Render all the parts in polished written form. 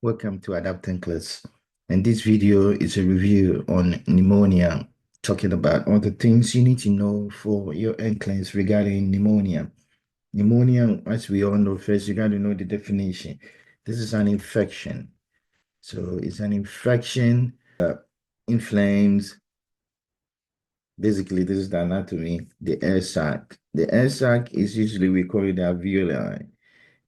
Welcome to Adapting Class. And this video is a review on pneumonia, talking about all the things you need to know for your NCLEX regarding pneumonia. Pneumonia, as we all know, first you got to know the definition. This is an infection. So it's an infection that inflames. Basically, this is the anatomy, the air sac. The air sac is usually, we call it the alveoli.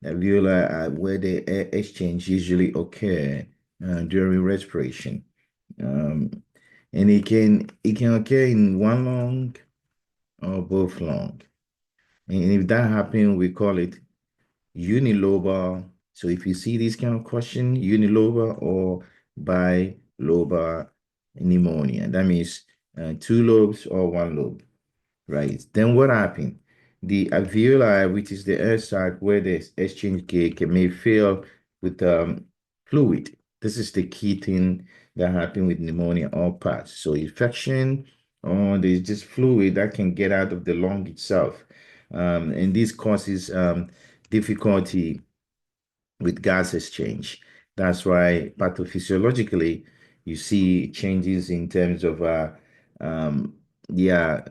The alveoli are where the air exchange usually occur during respiration. Um, and it can occur in one lung or both lung. And if that happens, we call it unilobar. So if you see this kind of question, unilobar or bilobar pneumonia, that means two lobes or one lobe, right? Then what happened? The alveoli, which is the air sac where the exchange cake may fill with fluid. This is the key thing that happens with pneumonia all parts. So infection, or there's just fluid that can get out of the lung itself. And this causes difficulty with gas exchange. That's why pathophysiologically you see changes in terms of yeah,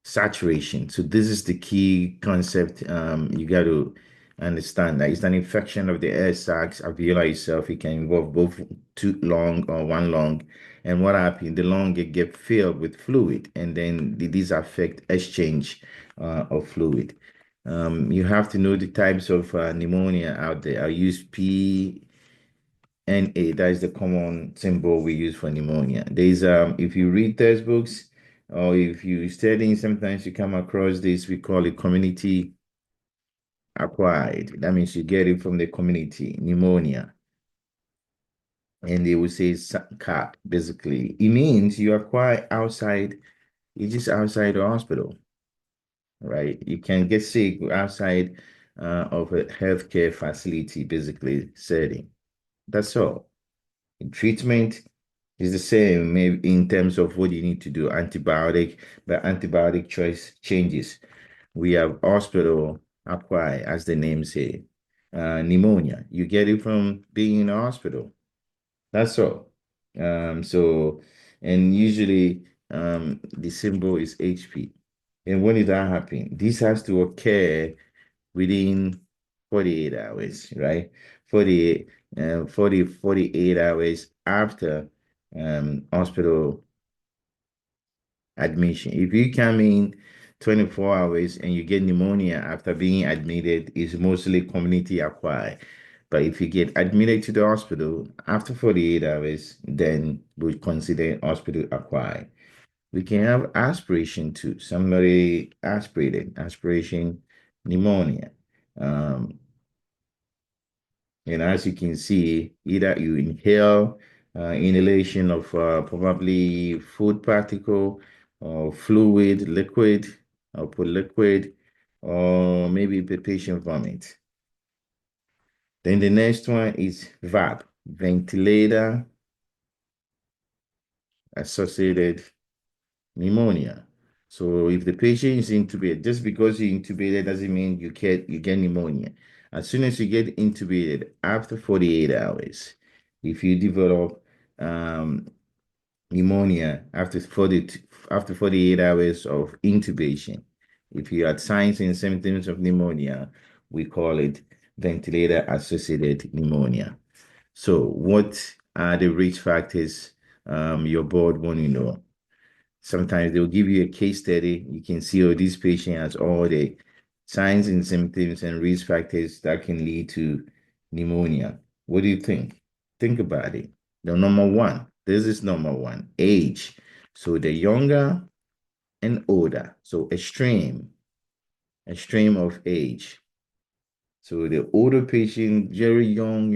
saturation. So this is the key concept you got to understand that it's an infection of the air sacs, alveoli itself. It can involve both two lung or one lung. And what happens? The lung get filled with fluid, and then these affect exchange of fluid. You have to know the types of pneumonia out there. I use PNA, that is the common symbol we use for pneumonia. There's if you read textbooks or if you study, sometimes you come across this, we call it community acquired. That means you get it from the community, pneumonia. And they will say CAP, basically. It means you acquire outside, you're just outside the hospital, right? You can get sick outside of a healthcare facility, basically setting. That's all. Treatment is the same, maybe in terms of what you need to do. Antibiotic, but antibiotic choice changes. We have hospital acquired, as the name say. Pneumonia, you get it from being in a hospital. That's all. So, and usually the symbol is HP. And when did that happen? This has to occur within 48 hours, right? 48 hours after hospital admission. If you come in 24 hours and you get pneumonia after being admitted, it's mostly community acquired. But if you get admitted to the hospital after 48 hours, then we consider hospital acquired. We can have aspiration too. Somebody aspirated, aspiration pneumonia. Um, and as you can see, either you inhale inhalation of probably food particle or fluid, liquid, or put liquid, or maybe the patient vomit. Then the next one is VAP, Ventilator-Associated Pneumonia. So if the patient is intubated, just because you're intubated doesn't mean you get pneumonia. As soon as you get intubated, after 48 hours, if you develop pneumonia after 48 hours of intubation, if you had signs and symptoms of pneumonia, we call it ventilator-associated pneumonia. So what are the risk factors your board want to know? Sometimes they'll give you a case study. You can see, oh, this patient has all the signs and symptoms and risk factors that can lead to pneumonia. What do you think? Think about it. The number one, this is number one, age. So the younger and older. So extreme of age. So the older patient, very young,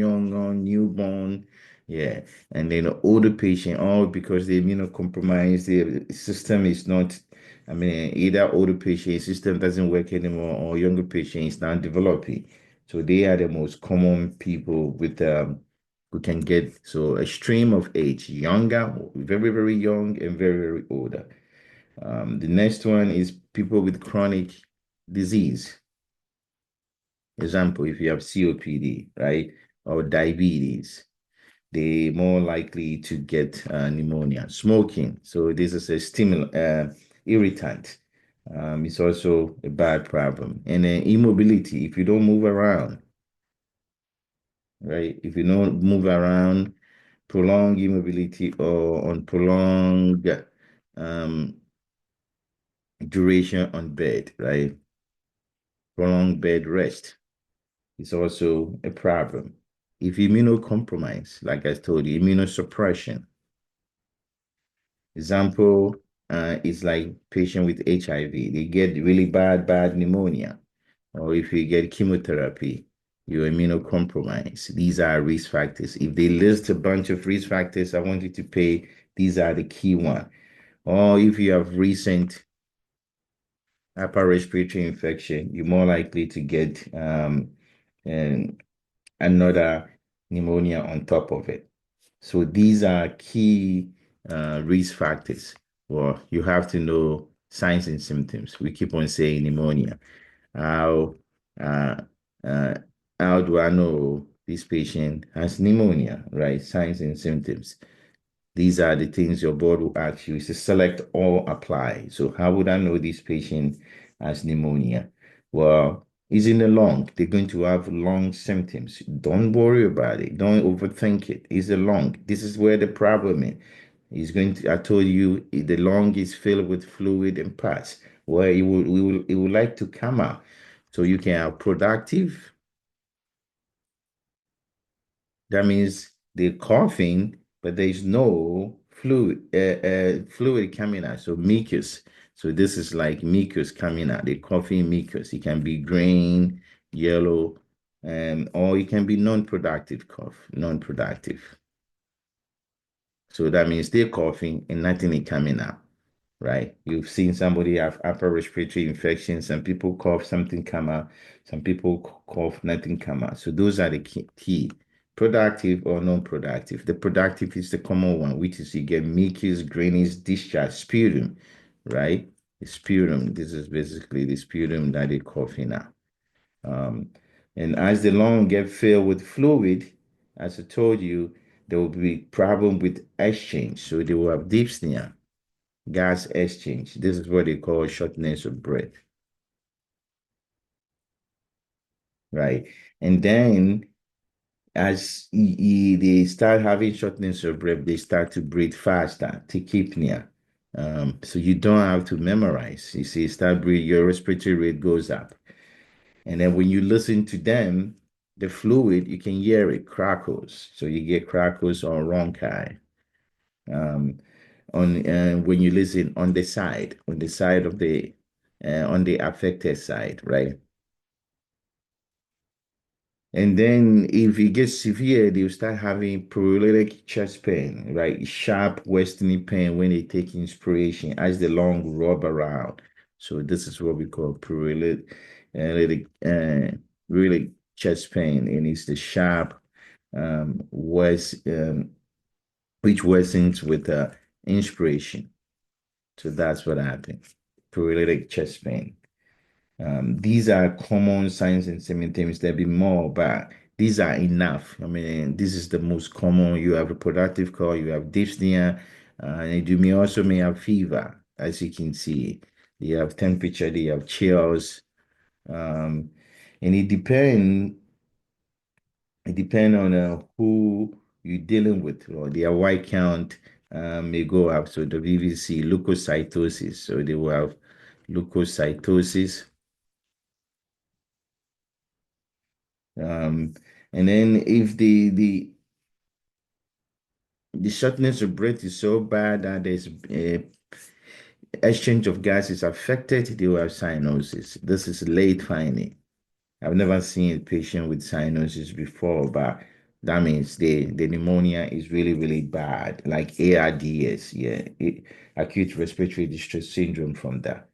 newborn, yeah. And then the older patient, all because they're immunocompromised, the system is not, I mean, either older patient system doesn't work anymore or younger patient is not developing. So they are the most common people with who can get so extreme of age, younger, very, very young, and very, very older. The next one is people with chronic disease. Example, if you have COPD, right, or diabetes, they're more likely to get pneumonia. Smoking, so this is a irritant. It's also a bad problem. And then immobility, if you don't move around, right? If you don't move around, prolonged immobility or on prolonged um, duration on bed, right? Prolonged bed rest is also a problem. If immunocompromised, like I told you, immunosuppression, example is like patient with HIV. They get really bad pneumonia. Or if you get chemotherapy, you're immunocompromised. These are risk factors. If they list a bunch of risk factors, I want you to pay, these are the key ones. Or if you have recent upper respiratory infection, you're more likely to get and another pneumonia on top of it. So these are key risk factors. Well, you have to know signs and symptoms. We keep on saying pneumonia. How uh, uh, how do I know this patient has pneumonia, right? Signs and symptoms. These are the things your board will ask you. Is to select or apply. So how would I know this patient has pneumonia? Well, it's in the lung. They're going to have lung symptoms. Don't worry about it. Don't overthink it. It's the lung. This is where the problem is. It's going to, I told you, the lung is filled with fluid and pus, where it will like to come out. So you can have productive. That means they're coughing, but there's no fluid coming out. So mucus. So this is like mucus coming out. They're coughing mucus. It can be green, yellow, or it can be non-productive cough, non-productive. So that means they're coughing and nothing is coming out, right? You've seen somebody have upper respiratory infection. Some people cough, something come out. Some people cough, nothing come out. So those are the key. Productive or non-productive. The productive is the common one, which is you get mucus, greenish discharge, sputum, right? The sputum. This is basically the sputum that they're coughing out. Um, and as the lung get filled with fluid, as I told you, there will be problem with exchange. So they will have dyspnea, gas exchange. This is what they call shortness of breath, right? And then as they start having shortness of breath, they start to breathe faster, tachypnea. So you don't have to memorize. You see, start breathing, your respiratory rate goes up. And then when you listen to them, the fluid, you can hear it crackles. So you get crackles or rhonchi. Um, on when you listen on the side of the on the affected side, right? And then if it gets severe, they'll start having paralytic chest pain, right? Sharp wasting pain when they take inspiration as the lung rub around. So this is what we call paralytic really chest pain, and it's the sharp west which worsens with inspiration. So that's what happens. Paralytic chest pain. These are common signs and symptoms. There'll be more, but these are enough. I mean, this is the most common. You have reproductive call, you have dyspnea, and you may have fever, as you can see. You have temperature, you have chills, um, and it depend on who you're dealing with, or their white count may go up. So the VVC, leukocytosis. So they will have leukocytosis. Um, and then if the shortness of breath is so bad that there's exchange of gas is affected, they will have cyanosis. This is late finding. I've never seen a patient with cyanosis before, but that means the pneumonia is really, really bad, like ARDS, yeah, acute respiratory distress syndrome from that.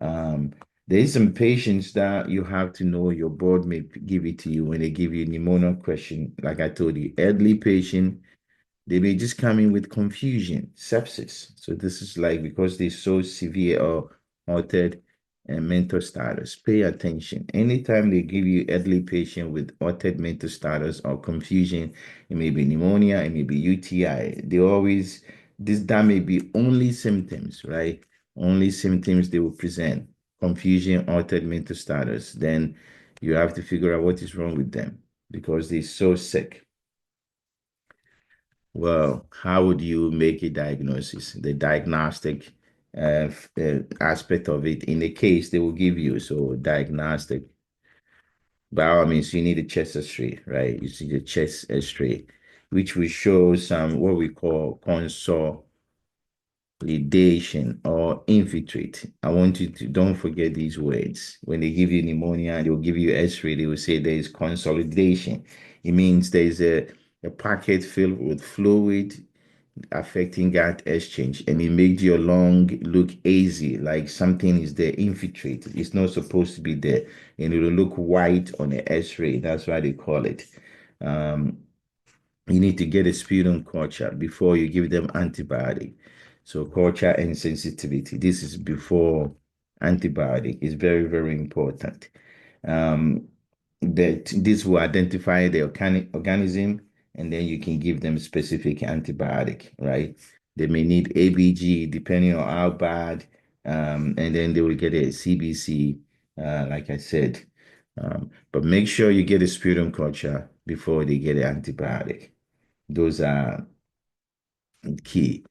Um, there is some patients that you have to know your board may give it to you when they give you pneumonia question. Like I told you, elderly patient, they may just come in with confusion, sepsis. So this is like because they're so severe or altered, and mental status. Pay attention. Anytime they give you elderly patient with altered mental status or confusion, it may be pneumonia, it may be UTI. They always that may be only symptoms, right? Only symptoms they will present. Confusion, altered mental status. Then you have to figure out what is wrong with them because they're so sick. Well, how would you make a diagnosis? The diagnostic aspect of it in the case they will give you. So, diagnostic, by all means, you need a chest X-ray, right? You see the chest X-ray, which will show some what we call consolidation or infiltrate. I want you to don't forget these words. When they give you pneumonia, they will give you X-ray. They will say there is consolidation. It means there is a packet filled with fluid affecting gut exchange, and it makes your lung look hazy, like something is there infiltrated. It's not supposed to be there, and it will look white on the X-ray. That's why they call it. Um, you need to get a sputum culture before you give them antibiotic. So culture and sensitivity. This is before antibiotic. Is very, very important. Um, that this will identify the organism, and then you can give them specific antibiotic, right? They may need ABG depending on how bad, and then they will get a CBC, like I said. But make sure you get a sputum culture before they get an antibiotic. Those are key.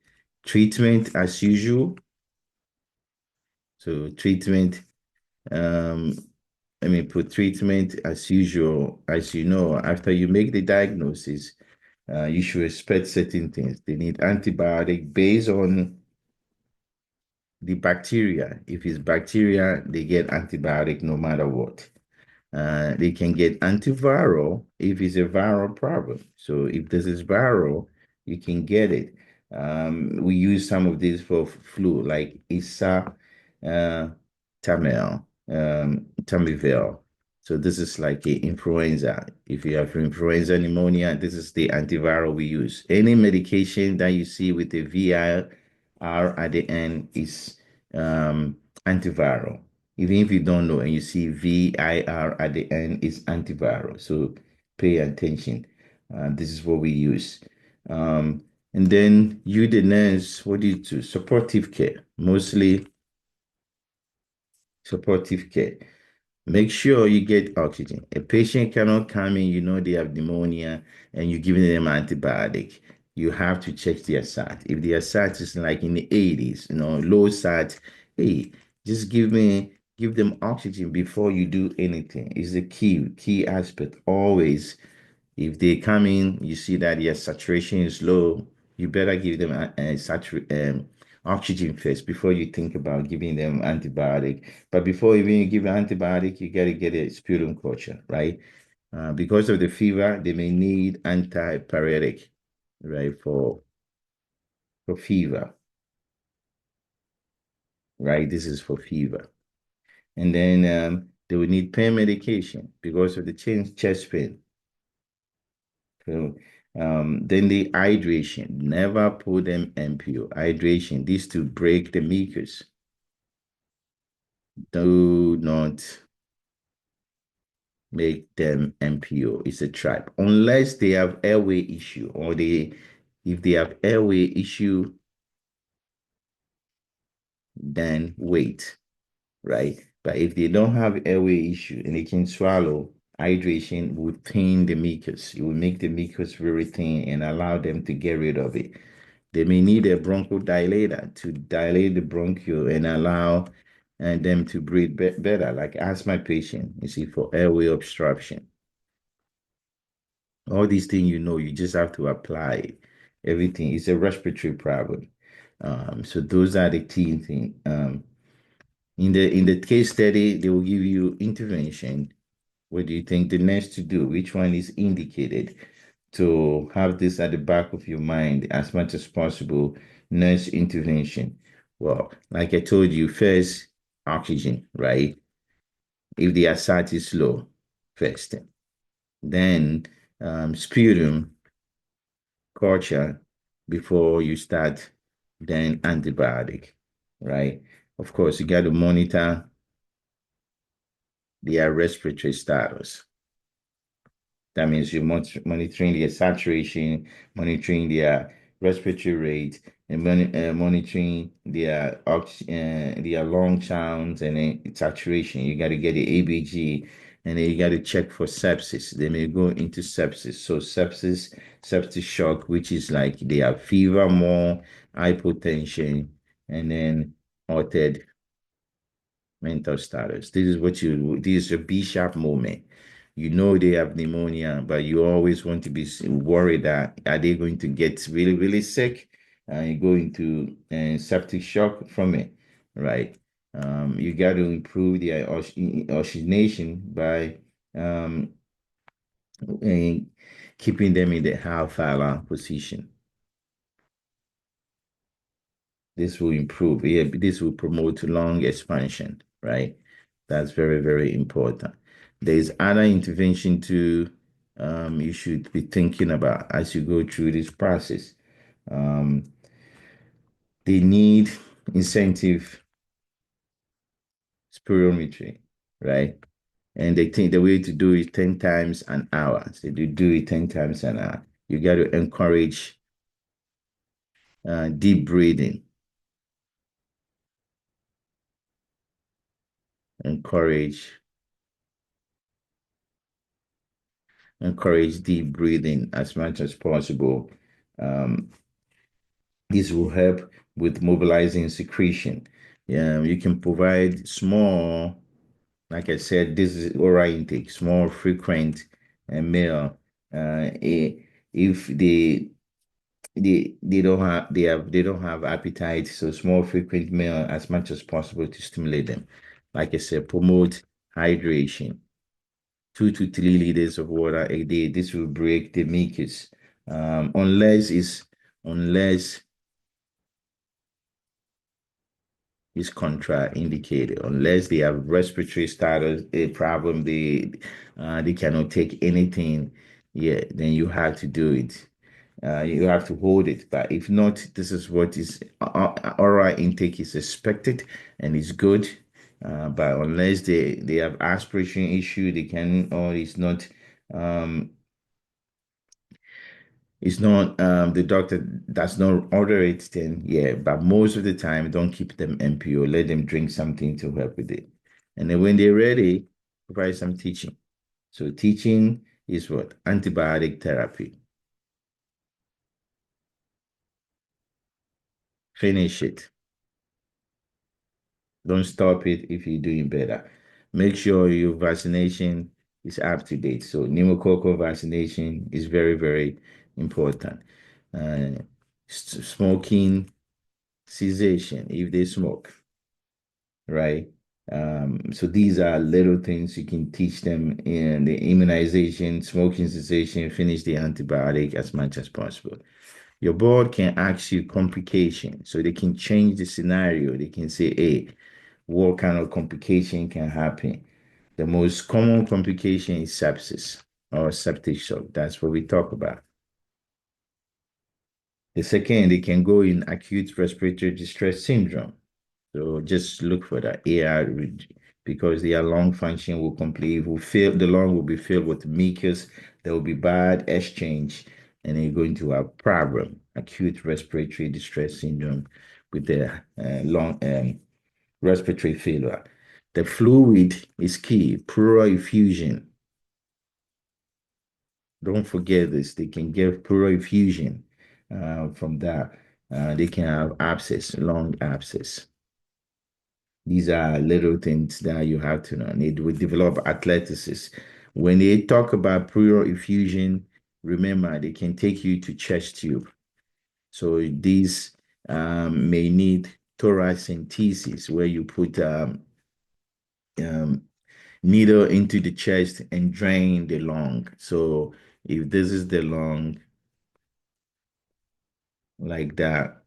Treatment as usual. So treatment, um, put treatment as usual. As you know, after you make the diagnosis, you should expect certain things. They need antibiotic based on the bacteria. If it's bacteria, they get antibiotic no matter what. They can get antiviral if it's a viral problem. So if this is viral, you can get it. We use some of these for flu, like ISA, uh, Tamifel. So this is like a influenza. If you have influenza pneumonia, this is the antiviral we use. Any medication that you see with a VIR at the end is antiviral. Even if you don't know and you see VIR at the end, it's antiviral. So pay attention. This is what we use. And then you, the nurse, what do you do? Supportive care, mostly supportive care. Make sure you get oxygen. A patient cannot come in, you know they have pneumonia, and you're giving them antibiotic. You have to check their SAT. If their SAT is like in the 80s, low SAT, hey, just give them oxygen before you do anything. It's the key aspect. Always, if they come in, you see that their saturation is low, you better give them oxygen first before you think about giving them antibiotic. But before even you give an antibiotic, you got to get a sputum culture, right? Because of the fever, they may need antipyretic, right, for fever, right? This is for fever. And then they will need pain medication because of the chest pain. So, then the hydration, never put them MPO. Hydration, this to break the mucus. Do not make them MPO. It's a trap. Unless they have airway issue or if they have airway issue, then wait, right? But if they don't have airway issue and they can swallow, hydration will thin the mucus. It will make the mucus very thin and allow them to get rid of it. They may need a bronchodilator to dilate the bronchiole and allow them to breathe better, like asthma patient, you see, for airway obstruction. All these things, you just have to apply everything. It's a respiratory problem. So those are the key things. In the case study, they will give you intervention. What do you think the next to do? Which one is indicated? To have this at the back of your mind as much as possible. Nurse intervention. Well, like I told you, first oxygen, right? If the asat is low, first. Then sputum culture before you start, then antibiotic, right? Of course, you got to monitor their respiratory status. That means you're monitoring their saturation, monitoring their respiratory rate, and monitoring their lung sounds and then saturation. You got to get the ABG, and then you got to check for sepsis. They may go into sepsis. So septic shock, which is like they have fever more, hypotension, and then altered mental status. This is a B sharp moment. You know they have pneumonia, but you always want to be worried that are they going to get really, really sick? You go into septic shock from it, right? You got to improve the oxygenation by um, keeping them in the half Fowler position. This will improve. Yeah, this will promote lung expansion, right? That's very, very important. There's other intervention too you should be thinking about as you go through this process. Um, they need incentive spirometry, right? And they think the way to do it 10 times an hour. So they do it 10 times an hour. You got to encourage deep breathing, encourage encourage deep breathing as much as possible. Um, this will help with mobilizing secretion. You can provide small, like I said, this is oral intake, small, frequent, and meal. If they don't have appetite, so small, frequent meal as much as possible to stimulate them. Like I said, promote hydration. 2 to 3 liters of water a day. This will break the mucus. Unless it's contraindicated, unless they have respiratory status a problem, they cannot take anything. Yeah, then you have to do it. You have to hold it. But if not, this is what is oral intake is expected and it's good. But unless they have aspiration issue, they can or um, it's not the doctor does not order it, then yeah. But most of the time, don't keep them MPO. Let them drink something to help with it. And then when they're ready, provide some teaching. So teaching is what? Antibiotic therapy. Finish it. Don't stop it if you're doing better. Make sure your vaccination is up to date. So pneumococcal vaccination is very, very important. Uh, Smoking cessation if they smoke, right? So these are little things you can teach them in the immunization, smoking cessation, finish the antibiotic as much as possible. Your board can ask you complication, so they can change the scenario. They can say, hey, what kind of complication can happen? The most common complication is sepsis or septic shock. That's what we talk about. The second, they can go in acute respiratory distress syndrome. So just look for that AR because their lung function will the lung will be filled with mucus. There will be bad exchange, and you're going to have problem, acute respiratory distress syndrome with the lung respiratory failure. The fluid is key. Pleural effusion. Don't forget this. They can get pleural effusion from that. They can have abscess, lung abscess. These are little things that you have to know. And it will develop athleticism. When they talk about pleural effusion, remember they can take you to chest tube. So these may need thoracentesis, where you put um, needle into the chest and drain the lung. So if this is the lung like that,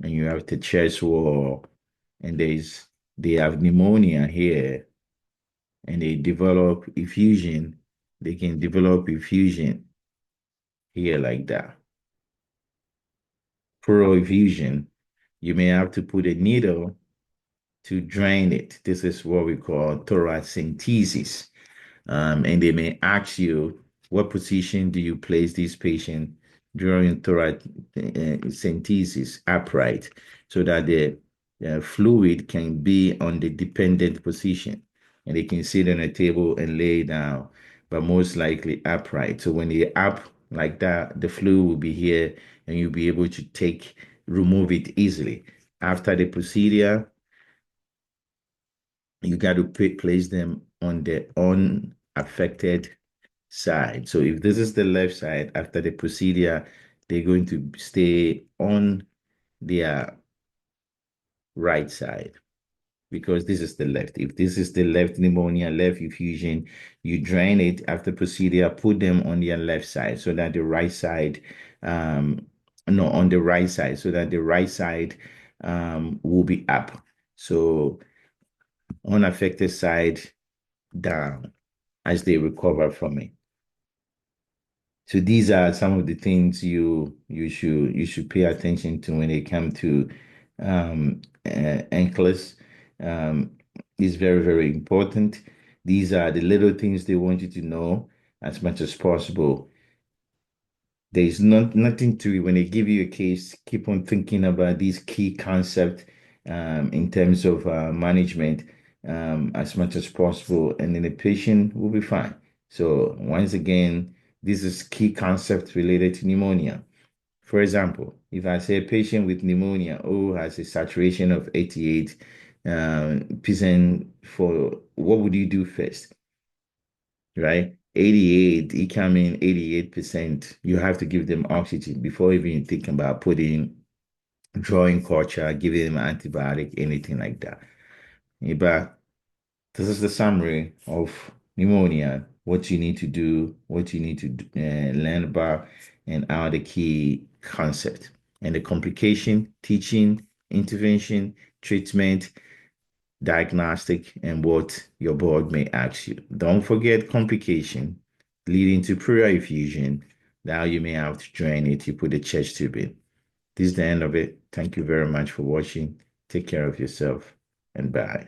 and you have the chest wall, and they have pneumonia here, and they develop effusion, they can develop effusion here like that. Pleural effusion, you may have to put a needle to drain it. This is what we call thoracentesis. And they may ask you, what position do you place this patient during thoracentesis upright so that the fluid can be on the dependent position and they can sit on a table and lay down, but most likely upright. So when they up like that, the fluid will be here and you'll be able to remove it easily. After the procedure, you got to place them on the unaffected side. So if this is the left side, after the procedure, they're going to stay on their right side because this is the left. If this is the left pneumonia, left effusion, you drain it after procedure, put them on their left side so that the right side, no, on the right side, so that the right side will be up. So unaffected side down as they recover from it. So these are some of the things you should pay attention to when they come to NCLEX. Is very, very important. These are the little things they want you to know as much as possible. There's nothing to it. When they give you a case, keep on thinking about these key concepts in terms of management as much as possible, and then the patient will be fine. So once again, this is key concepts related to pneumonia. For example, if I say a patient with pneumonia who has a saturation of 88 percent, for what would you do first? Right? 88, he come in 88%. You have to give them oxygen before even thinking about drawing culture, giving them antibiotic, anything like that. But this is the summary of pneumonia, what you need to do, what you need to learn about, and are the key concepts. And the complication, teaching, intervention, treatment, diagnostic, and what your board may ask you. Don't forget complication leading to pleural effusion. Now you may have to drain it. You put the chest tube in. This is the end of it. Thank you very much for watching. Take care of yourself and bye.